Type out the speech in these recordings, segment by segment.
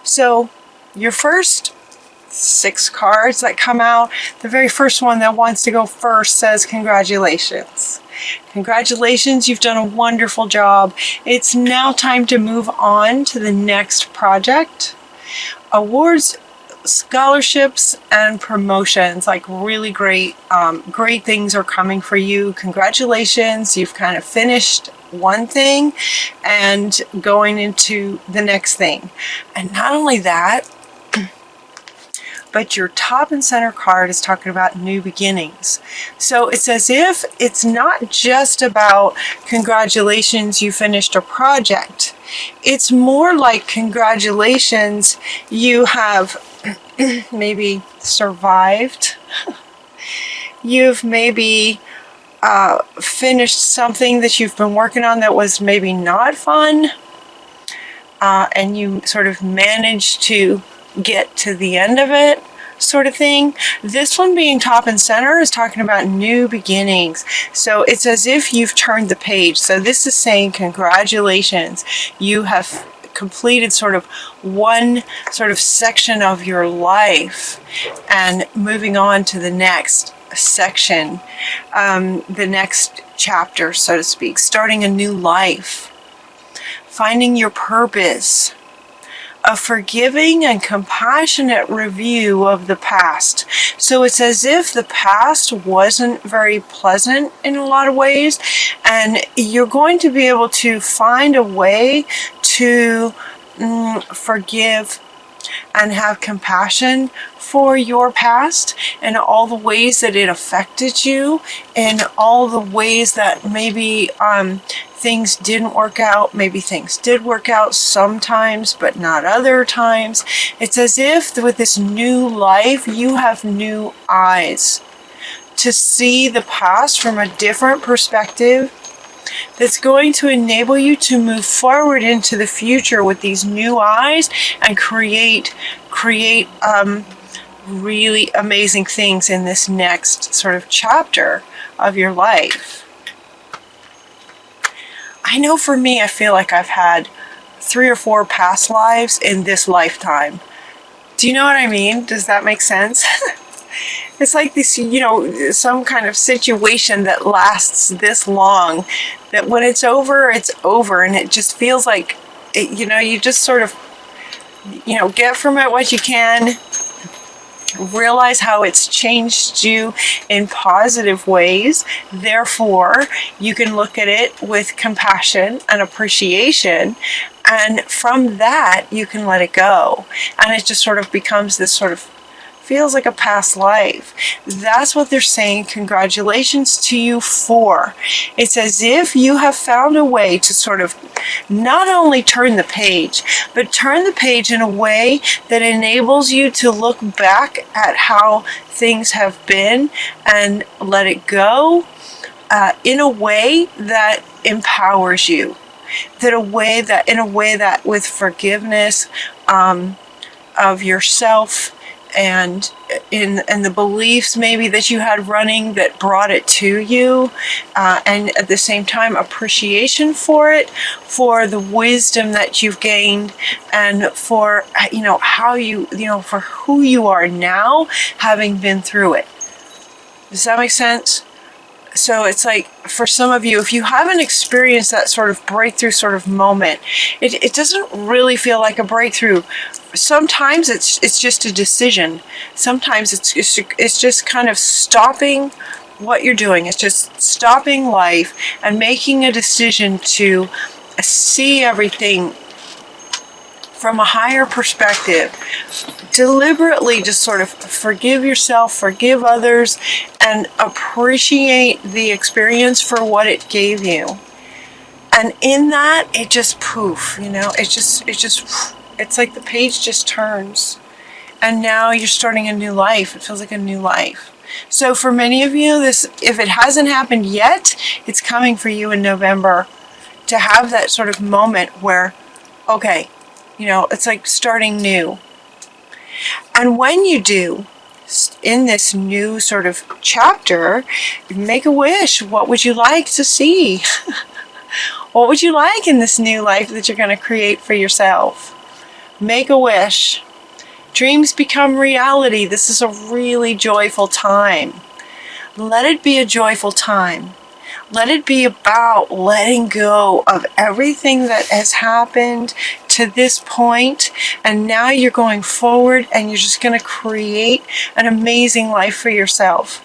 So your first 6 cards that come out, the very first one that wants to go first says congratulations. Congratulations, you've done a wonderful job. It's now time to move on to the next project. Awards, scholarships, and promotions, like really great things are coming for you. Congratulations, you've kind of finished one thing and going into the next thing. And not only that, but your top and center card is talking about new beginnings. So it's as if it's not just about congratulations, you finished a project. It's more like congratulations, you have maybe survived. You've maybe finished something that you've been working on that was maybe not fun. And you sort of managed to get to the end of it, sort of thing. This one being top and center is talking about new beginnings. So it's as if you've turned the page. So this is saying congratulations, you have completed sort of one sort of section of your life and moving on to the next section, the next chapter, so to speak, starting a new life, finding your purpose, a forgiving and compassionate review of the past. So it's as if the past wasn't very pleasant in a lot of ways, and you're going to be able to find a way to forgive and have compassion for your past and all the ways that it affected you and all the ways that maybe things didn't work out. Maybe things did work out sometimes, but not other times. It's as if with this new life, you have new eyes to see the past from a different perspective that's going to enable you to move forward into the future with these new eyes and create really amazing things in this next sort of chapter of your life. I know for me, I feel like I've had 3 or 4 past lives in this lifetime. Do you know what I mean? Does that make sense? It's like this, you know, some kind of situation that lasts this long, that when it's over, and it just feels like, you know, you just sort of, you know, get from it what you can, realize how it's changed you in positive ways. Therefore, you can look at it with compassion and appreciation. And from that, you can let it go. And it just sort of becomes this sort of feels like a past life. That's what they're saying congratulations to you for. It's as if you have found a way to sort of not only turn the page, but turn the page in a way that enables you to look back at how things have been and let it go in a way that empowers you. In a way that with forgiveness of yourself, and in the beliefs maybe that you had running that brought it to you, and at the same time appreciation for it, for the wisdom that you've gained, and for, you know, how you know, for who you are now, having been through it. Does that make sense? So it's like, for some of you, if you haven't experienced that sort of breakthrough sort of moment, it doesn't really feel like a breakthrough. Sometimes it's just a decision. Sometimes it's just kind of stopping what you're doing. It's just stopping life and making a decision to see everything from a higher perspective. Deliberately just sort of forgive yourself, forgive others, and appreciate the experience for what it gave you. And in that, it just poof, you know, it's like the page just turns. And now you're starting a new life. It feels like a new life. So for many of you, this, if it hasn't happened yet, it's coming for you in November to have that sort of moment where, okay, you know, it's like starting new. And when you do, in this new sort of chapter, make a wish. What would you like to see? What would you like in this new life that you're going to create for yourself? Make a wish. Dreams become reality. This is a really joyful time. Let it be a joyful time. Let it be about letting go of everything that has happened to this point, and now you're going forward and you're just going to create an amazing life for yourself.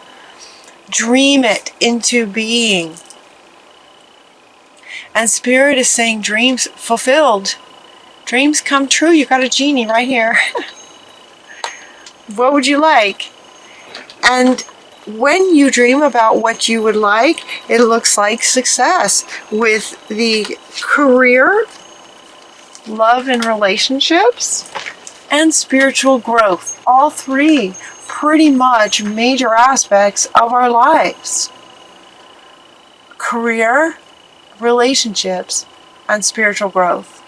Dream it into being. And Spirit is saying dreams fulfilled. Dreams come true. You got a genie right here. What would you like? And when you dream about what you would like, it looks like success with the career, love and relationships, and spiritual growth. All three pretty much major aspects of our lives. Career, relationships, and spiritual growth.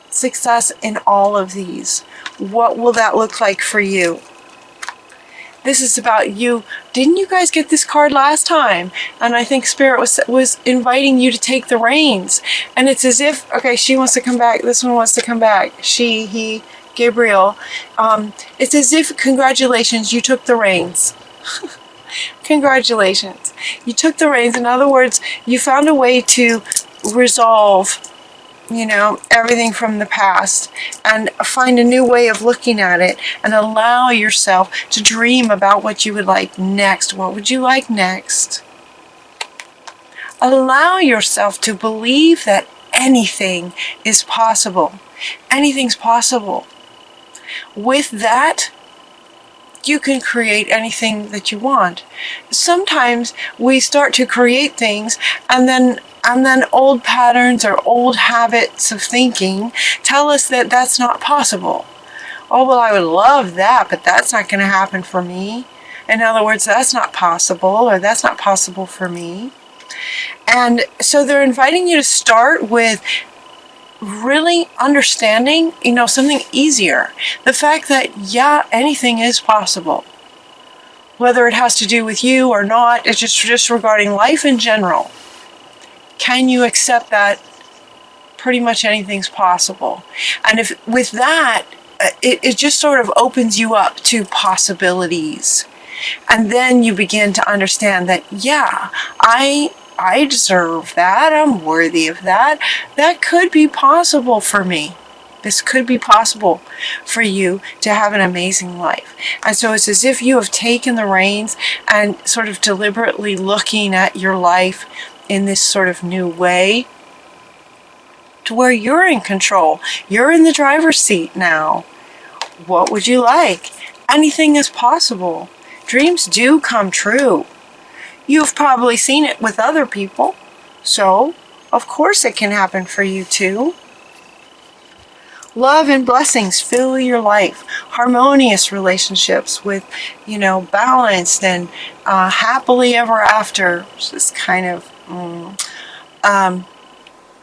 Success in all of these. What will that look like for you? This is about you. Didn't you guys get this card last time? And I think Spirit was inviting you to take the reins. And it's as if, okay, she wants to come back. This one wants to come back. She, he, Gabriel. It's as if, congratulations, you took the reins. Congratulations. You took the reins. In other words, you found a way to resolve, everything from the past and find a new way of looking at it and allow yourself to dream about what you would like next. What would you like next? Allow yourself to believe that anything is possible. Anything's possible. With that, you can create anything that you want. Sometimes we start to create things and then old patterns or old habits of thinking tell us that that's not possible. Oh, well, I would love that, but that's not going to happen for me. In other words, that's not possible, or that's not possible for me. And so they're inviting you to start with really understanding, something easier. The fact that, anything is possible. Whether it has to do with you or not, it's just regarding life in general. Can you accept that pretty much anything's possible? And if with that, it just sort of opens you up to possibilities. And then you begin to understand that, I deserve that. I'm worthy of that. That could be possible for me. This could be possible for you to have an amazing life. And so it's as if you have taken the reins and sort of deliberately looking at your life in this sort of new way to where you're in control. You're in the driver's seat now. What would you like? Anything is possible. Dreams do come true. You've probably seen it with other people, so of course it can happen for you too. Love and blessings fill your life. Harmonious relationships with, balanced and happily ever after. Just kind of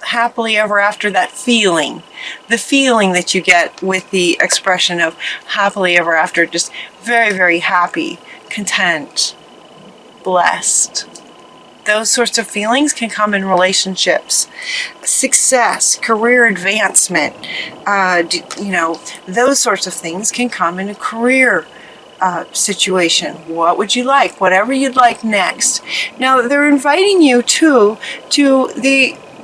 happily ever after, that feeling. The feeling that you get with the expression of happily ever after. Just very, very happy, content, blessed. Those sorts of feelings can come in relationships. Success, career advancement, those sorts of things can come in a career situation. What would you like? Whatever you'd like next. Now, they're inviting you to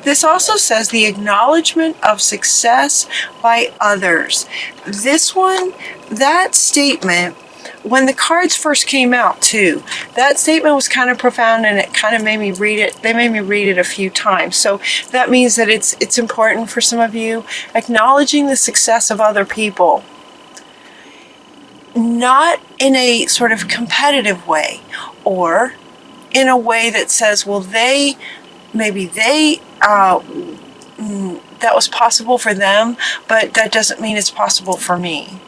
this also says the acknowledgement of success by others. This one, that statement, when the cards first came out too, that statement was kind of profound, and it kind of made me read it. They made me read it a few times. So that means that it's important for some of you, acknowledging the success of other people. Not in a sort of competitive way, or in a way that says, well, that was possible for them, but that doesn't mean it's possible for me.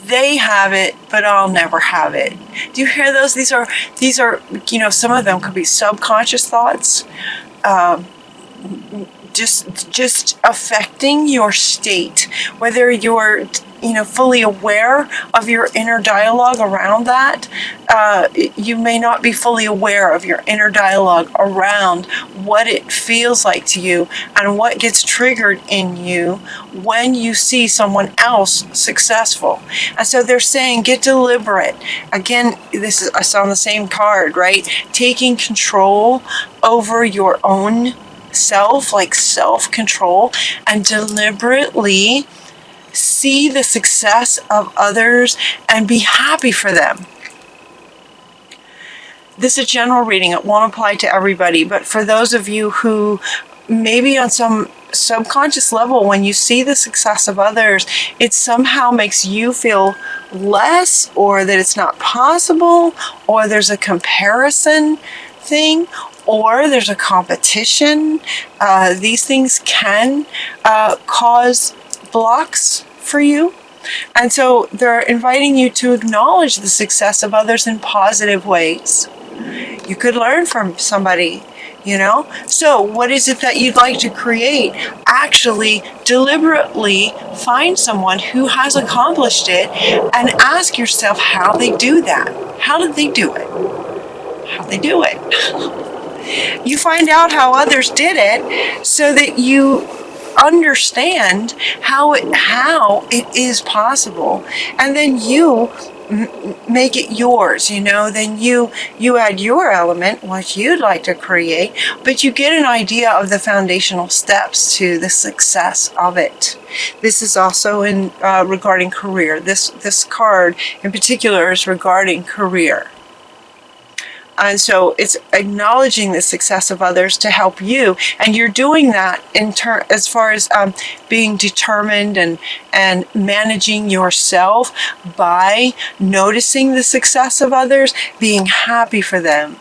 They have it, but I'll never have it. Do you hear those? These are, some of them could be subconscious thoughts. just affecting your state, whether you're fully aware of your inner dialogue around that. You may not be fully aware of your inner dialogue around what it feels like to you and what gets triggered in you when you see someone else successful. And so they're saying, get deliberate. Again, this is, I saw on the same card, right? Taking control over your own self, like self-control, and deliberately see the success of others and be happy for them. This is a general reading. It won't apply to everybody, but for those of you who maybe on some subconscious level, when you see the success of others, it somehow makes you feel less, or that it's not possible, or there's a comparison thing, or there's a competition. These things can cause blocks for you. And so they're inviting you to acknowledge the success of others in positive ways. You could learn from somebody, So what is it that you'd like to create? Actually, deliberately find someone who has accomplished it and ask yourself how they do that. How did they do it? How'd they do it? You find out how others did it so that you understand how it is possible, and then you make it yours. Then you add your element, what you'd like to create, but you get an idea of the foundational steps to the success of it. This is also in regarding career. This card in particular is regarding career. And so it's acknowledging the success of others to help you. And you're doing that as far as being determined and managing yourself by noticing the success of others, being happy for them.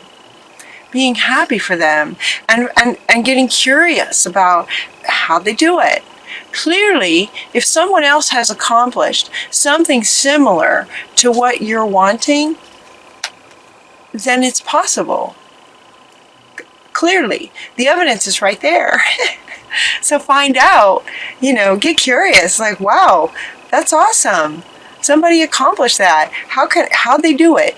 Being happy for them and getting curious about how they do it. Clearly, if someone else has accomplished something similar to what you're wanting, then it's possible. Clearly, the evidence is right there. So find out, get curious, like, wow, that's awesome. Somebody accomplished that. How'd they do it?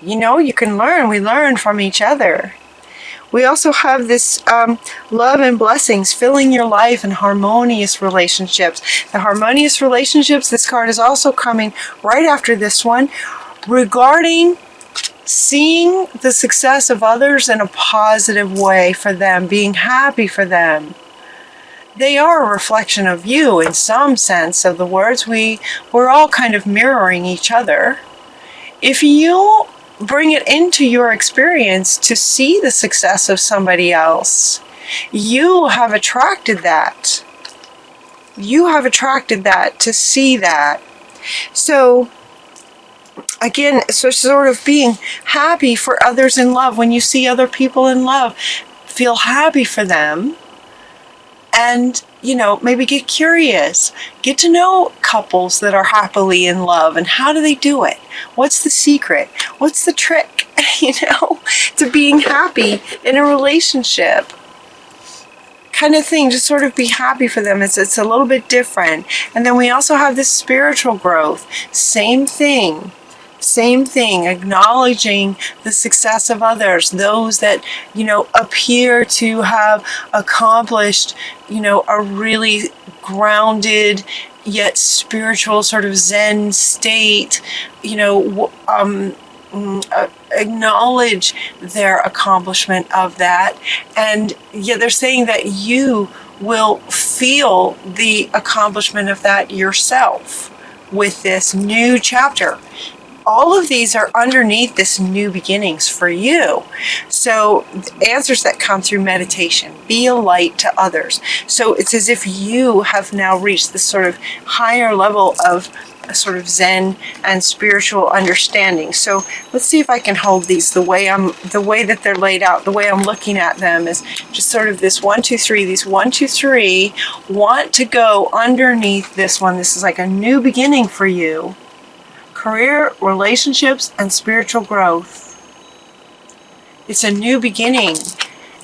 You can learn. We learn from each other. We also have this love and blessings filling your life and harmonious relationships. The harmonious relationships, this card is also coming right after this one, regarding seeing the success of others in a positive way for them, being happy for them. They are a reflection of you in some sense of the words. We're all kind of mirroring each other. If you bring it into your experience to see the success of somebody else, you have attracted that. You have attracted that to see that. So again, so sort of being happy for others in love. When you see other people in love, feel happy for them. And, maybe get curious. Get to know couples that are happily in love. And how do they do it? What's the secret? What's the trick, to being happy in a relationship? Kind of thing, just sort of be happy for them. It's a little bit different. And then we also have this spiritual growth. Same thing, acknowledging the success of others, those that, appear to have accomplished, a really grounded yet spiritual sort of Zen state, acknowledge their accomplishment of that. And they're saying that you will feel the accomplishment of that yourself with this new chapter. All of these are underneath this new beginnings for you. So answers that come through meditation, be a light to others. So it's as if you have now reached this sort of higher level of a sort of Zen and spiritual understanding. So let's see if I can hold these the way that they're laid out. The way I'm looking at them is just sort of this 1, 2, 3. These 1, 2, 3 want to go underneath this one. This is like a new beginning for you. Career, relationships, and spiritual growth. It's a new beginning.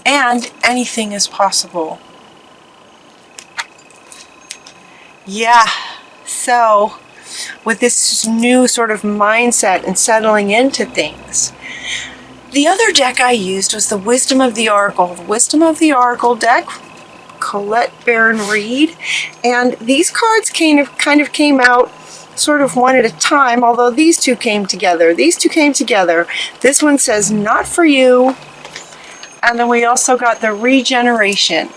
and anything is possible. Yeah, so with this new sort of mindset and settling into things. The other deck I used was the Wisdom of the Oracle. The Wisdom of the Oracle deck, Colette Baron Reed. And these cards kind of came out sort of one at a time, although these two came together. These two came together. This one says, not for you. And then we also got the regeneration.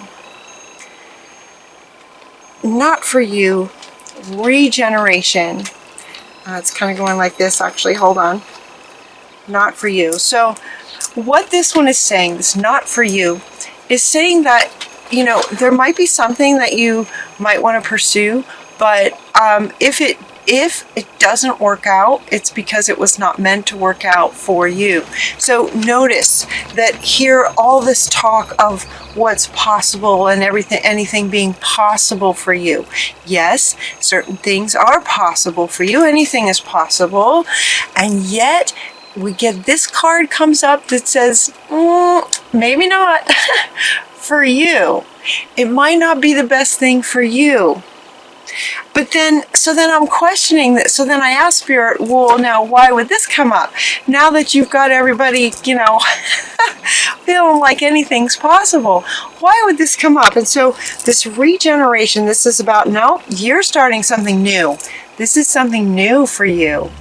Not for you. Regeneration. It's kind of going like this, actually. Hold on. Not for you. So what this one is saying, this not for you, is saying that, you know, there might be something that you might want to pursue, but if it doesn't work out, it's because it was not meant to work out for you. So notice that here, all this talk of what's possible and anything being possible for you. Yes, certain things are possible for you. Anything is possible. And yet, we get this card comes up that says, maybe not for you. It might not be the best thing for you. But then, so then I'm questioning this. So then I ask Spirit, well, now why would this come up? Now that you've got everybody, you know, feeling like anything's possible, why would this come up? And so this regeneration, this is about, no, you're starting something new. This is something new for you.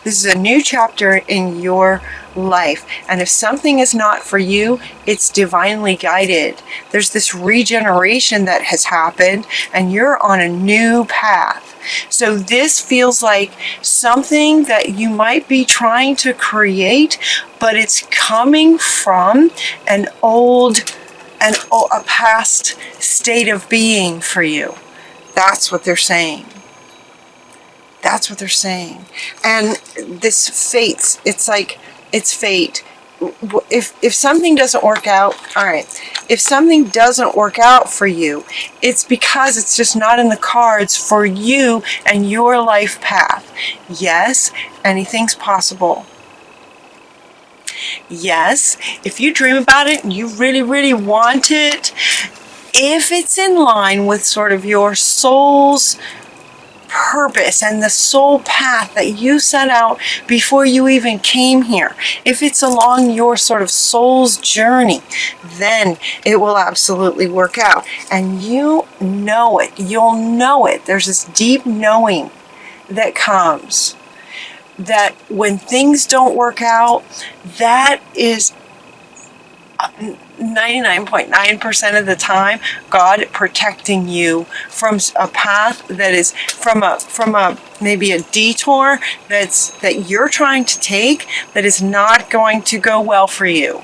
This is a new chapter in your life. And if something is not for you, it's divinely guided. There's this regeneration that has happened, and you're on a new path. So this feels like something that you might be trying to create, but it's coming from a past state of being for you. That's what they're saying. That's what they're saying. And this fate, it's like, it's fate. If something doesn't work out, all right, if something doesn't work out for you, it's because it's just not in the cards for you and your life path. Yes, anything's possible. Yes, if you dream about it and you really, really want it, if it's in line with sort of your soul's purpose and the soul path that you set out before you even came here, if it's along your sort of soul's journey, then it will absolutely work out. And you know it. You'll know it. There's this deep knowing that comes that when things don't work out, that is 99.9% of the time God protecting you from a path that is from a maybe a detour that you're trying to take that is not going to go well for you.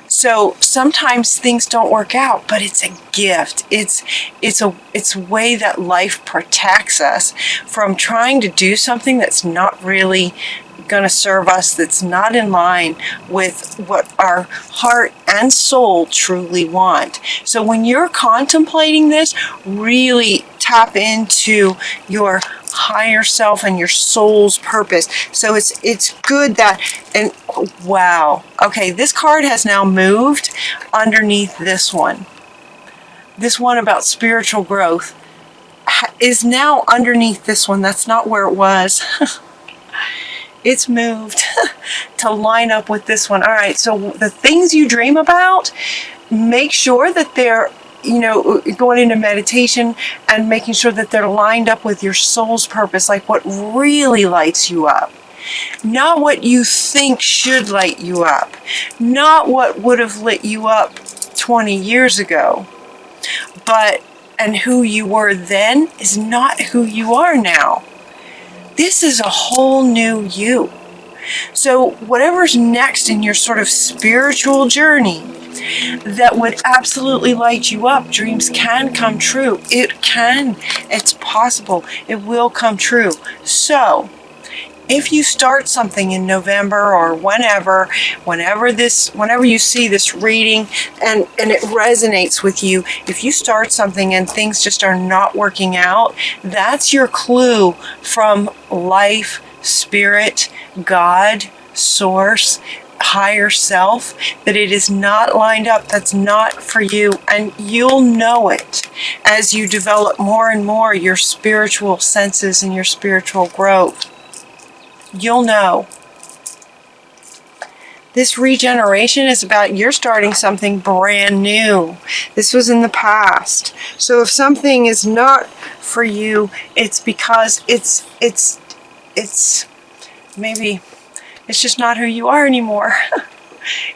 So sometimes things don't work out, but it's a gift. It's a way that life protects us from trying to do something that's not really going to serve us, that's not in line with what our heart and soul truly want. So when you're contemplating this, really tap into your higher self and your soul's purpose. So it's good that, and wow, okay, this card has now moved underneath this one. This one about spiritual growth is now underneath this one. That's not where it was. It's moved to line up with this one. All right, so the things you dream about, make sure that they're, you know, going into meditation and making sure that they're lined up with your soul's purpose, like what really lights you up. Not what you think should light you up. Not what would have lit you up 20 years ago. And who you were then is not who you are now. This is a whole new you. So whatever's next in your sort of spiritual journey that would absolutely light you up, dreams can come true. It can. It's possible. It will come true. So if you start something in November or whenever you see this reading and it resonates with you, if you start something and things just are not working out, that's your clue from life, spirit, God, source, higher self, that it is not lined up, that's not for you. And you'll know it as you develop more and more your spiritual senses and your spiritual growth. You'll know. This regeneration is about you're starting something brand new. This was in the past. So if something is not for you, it's because it's maybe it's just not who you are anymore.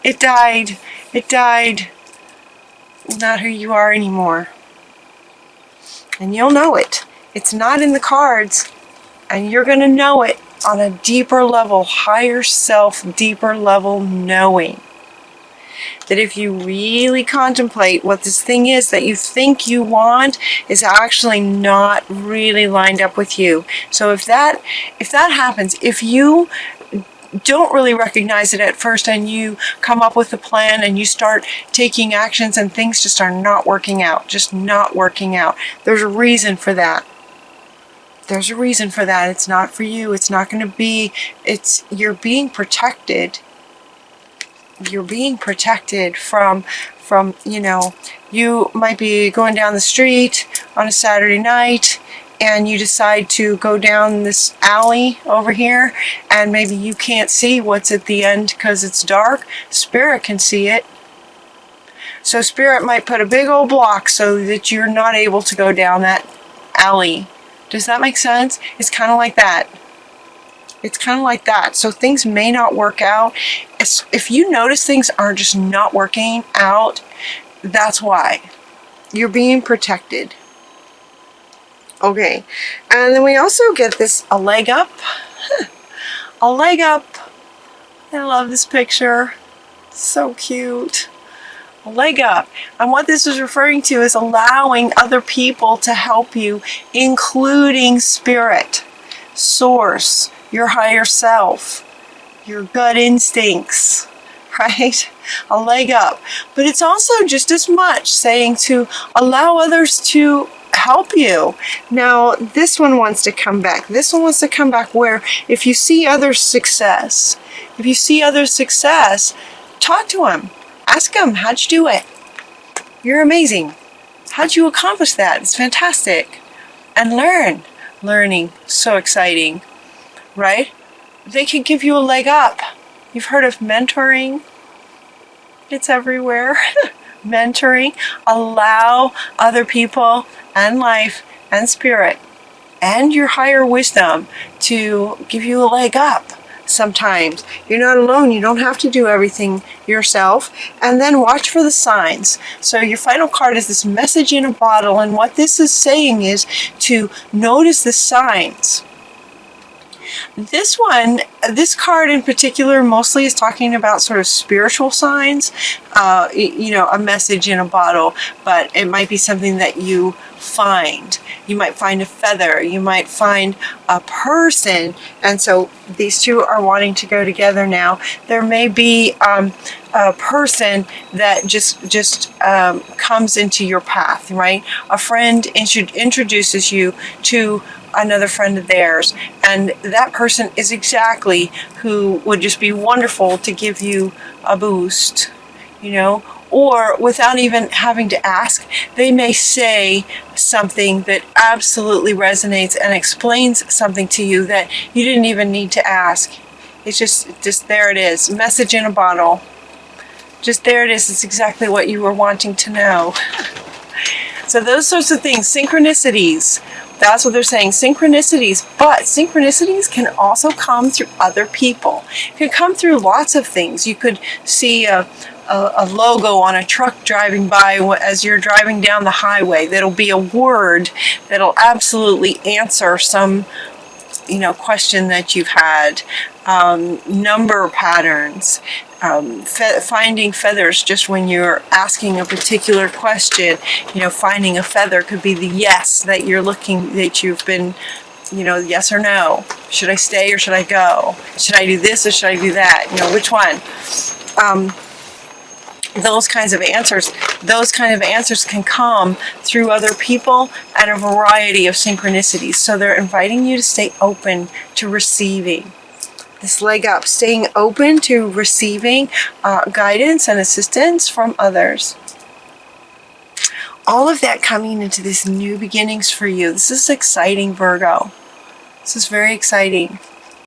It died. It died. Not who you are anymore. And you'll know it. It's not in the cards. And you're going to know it on a deeper level, higher self, deeper level knowing. That if you really contemplate what this thing is that you think you want is actually not really lined up with you. So if that happens, if you don't really recognize it at first and you come up with a plan and you start taking actions and things just are not working out, just not working out, there's a reason for that. There's a reason for that. It's not for you. It's not going to be, you're being protected. You're being protected from, you might be going down the street on a Saturday night and you decide to go down this alley over here and maybe you can't see what's at the end because it's dark. Spirit can see it. So Spirit might put a big old block so that you're not able to go down that alley. Does that make sense? It's kind of like that. It's kind of like that. So things may not work out. If you notice things are just not working out, that's why. You're being protected. Okay. And then we also get this, a leg up. A leg up. I love this picture. So cute. A leg up. And what this is referring to is allowing other people to help you, including Spirit, Source, your higher self, your gut instincts, right? A leg up. But it's also just as much saying to allow others to help you. Now, this one wants to come back. This one wants to come back where if you see others' success, talk to them. Ask them, how'd you do it? You're amazing. How'd you accomplish that? It's fantastic. And learn. Learning, so exciting, right? They can give you a leg up. You've heard of mentoring? It's everywhere. Mentoring. Allow other people and life and Spirit and your higher wisdom to give you a leg up. Sometimes you're not alone. You don't have to do everything yourself. And then watch for the signs. So your final card is this message in a bottle. And what this is saying is to notice the signs. This card in particular mostly is talking about sort of spiritual signs, a message in a bottle, but it might be something that you find. You might find a feather, you might find a person, and so these two are wanting to go together now. There may be a person that just comes into your path, right? A friend introduces you to another friend of theirs, and that person is exactly who would just be wonderful to give you a boost, or without even having to ask, they may say something that absolutely resonates and explains something to you that you didn't even need to ask. It's just there it is, message in a bottle. Just there it is. It's exactly what you were wanting to know. So those sorts of things, synchronicities, that's what they're saying, synchronicities. But synchronicities can also come through other people. It can come through lots of things. You could see a logo on a truck driving by as you're driving down the highway. That'll be a word that'll absolutely answer some question that you've had. Number patterns. Finding feathers just when you're asking a particular question, finding a feather could be the yes that you're looking, that you've been, yes or no. Should I stay or should I go? Should I do this or should I do that? Which one? Those kinds of answers can come through other people and a variety of synchronicities. So they're inviting you to stay open to receiving. this leg up, staying open to receiving guidance and assistance from others. All of that coming into this new beginnings for you. This is exciting, Virgo. This is very exciting.